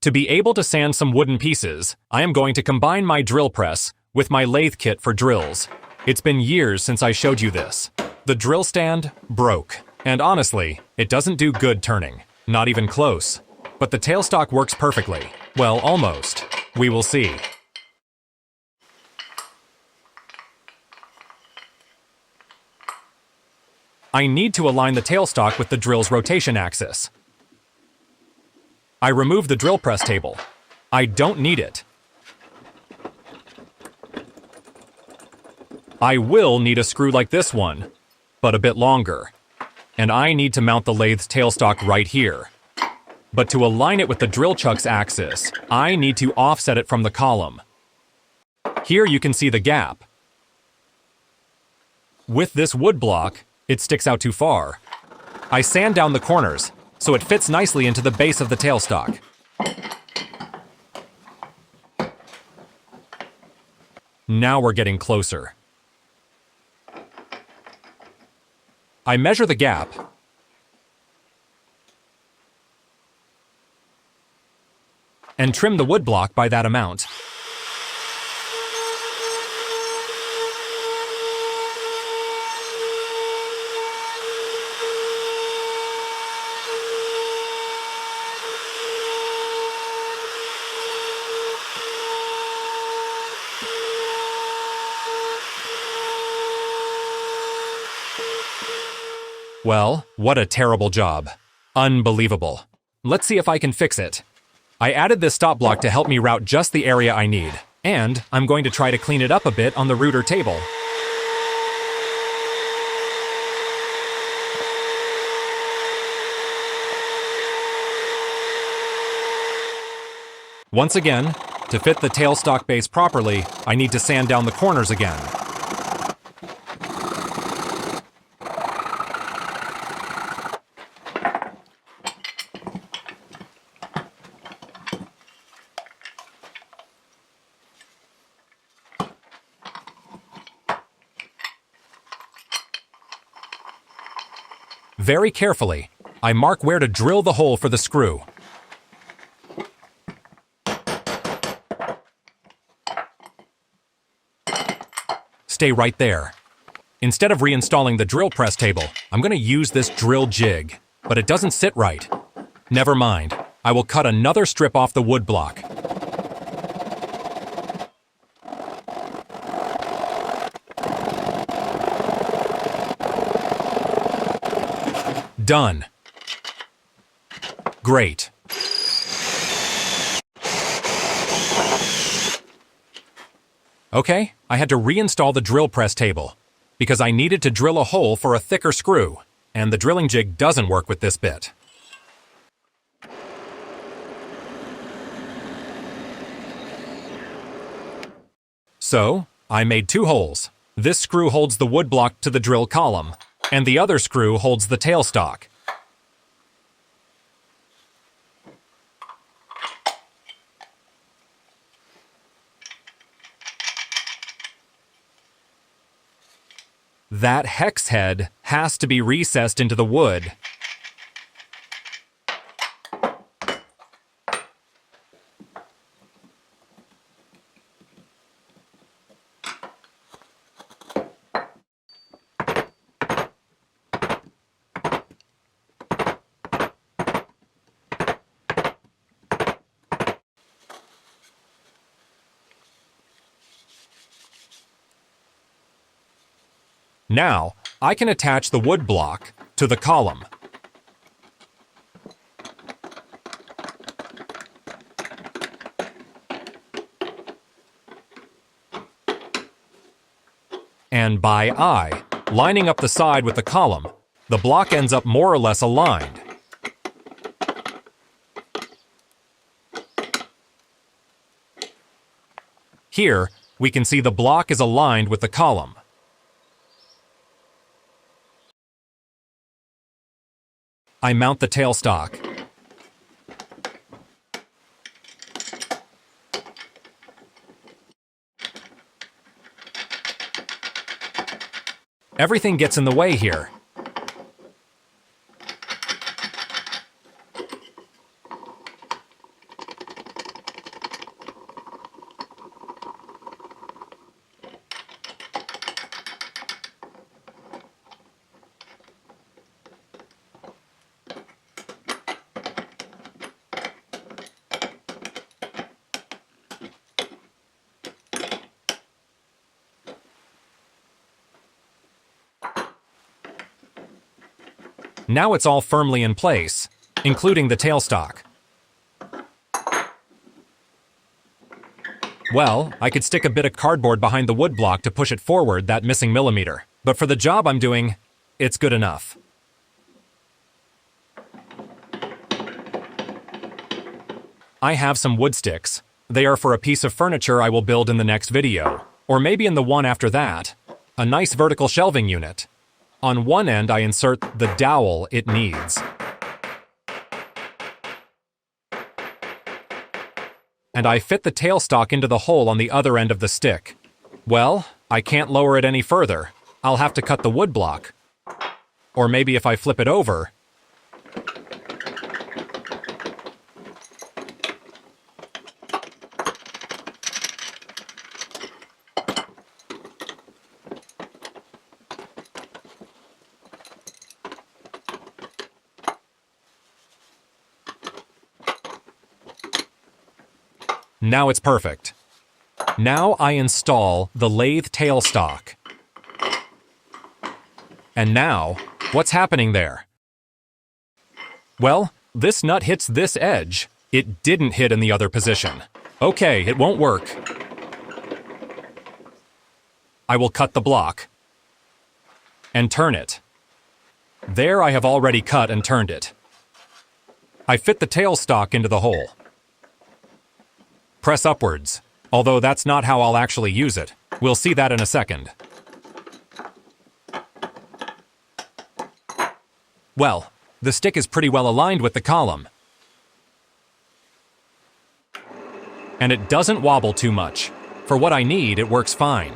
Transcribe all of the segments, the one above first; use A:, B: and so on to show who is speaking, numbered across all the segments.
A: To be able to sand some wooden pieces, I am going to combine my drill press with my lathe kit for drills. It's been years since I showed you this. The drill stand broke, and honestly, it doesn't do good turning. Not even close. But the tailstock works perfectly. Well, almost. We will see. I need to align the tailstock with the drill's rotation axis. I remove the drill press table. I don't need it. I will need a screw like this one, but a bit longer. And I need to mount the lathe's tailstock right here. But to align it with the drill chuck's axis, I need to offset it from the column. Here you can see the gap. With this wood block, it sticks out too far. I sand down the corners, so it fits nicely into the base of the tailstock. Now we're getting closer. I measure the gap and trim the wood block by that amount. Well, what a terrible job. Unbelievable. Let's see if I can fix it. I added this stop block to help me route just the area I need, and I'm going to try to clean it up a bit on the router table. Once again, to fit the tailstock base properly, I need to sand down the corners again. Very carefully, I mark where to drill the hole for the screw. Stay right there. Instead of reinstalling the drill press table, I'm going to use this drill jig, but it doesn't sit right. Never mind, I will cut another strip off the wood block. Done. Great. Okay, I had to reinstall the drill press table because I needed to drill a hole for a thicker screw, and the drilling jig doesn't work with this bit. So, I made two holes. This screw holds the wood block to the drill column, and the other screw holds the tailstock. That hex head has to be recessed into the wood. Now, I can attach the wood block to the column. And by eye, lining up the side with the column, the block ends up more or less aligned. Here, we can see the block is aligned with the column. I mount the tailstock. Everything gets in the way here. Now it's all firmly in place, including the tailstock. Well, I could stick a bit of cardboard behind the wood block to push it forward that missing millimeter. But for the job I'm doing, it's good enough. I have some wood sticks. They are for a piece of furniture I will build in the next video, or maybe in the one after that. A nice vertical shelving unit. On one end I insert the dowel it needs. And I fit the tailstock into the hole on the other end of the stick. Well, I can't lower it any further. I'll have to cut the wood block. Or maybe if I flip it over. Now it's perfect. Now I install the lathe tailstock. And now, what's happening there? Well, this nut hits this edge. It didn't hit in the other position. Okay, it won't work. I will cut the block and turn it. There I have already cut and turned it. I fit the tailstock into the hole. Press upwards, although that's not how I'll actually use it. We'll see that in a second. Well, the stick is pretty well aligned with the column. And it doesn't wobble too much. For what I need, it works fine.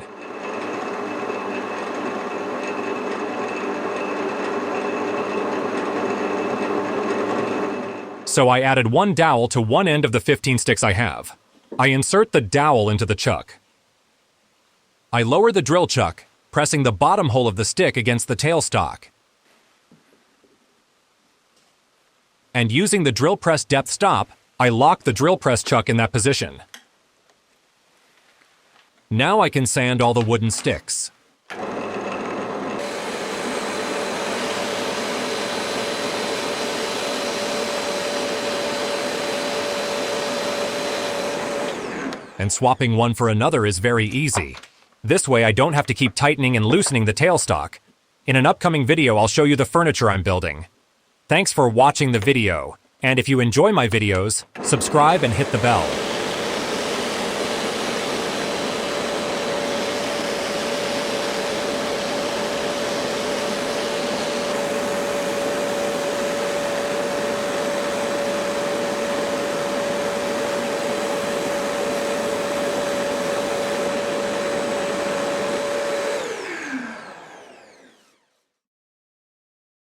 A: So I added one dowel to one end of the 15 sticks I have. I insert the dowel into the chuck. I lower the drill chuck, pressing the bottom hole of the stick against the tailstock. And using the drill press depth stop, I lock the drill press chuck in that position. Now I can sand all the wooden sticks. And swapping one for another is very easy. This way I don't have to keep tightening and loosening the tailstock. In an upcoming video I'll show you the furniture I'm building. Thanks for watching the video, and if you enjoy my videos, subscribe and hit the bell.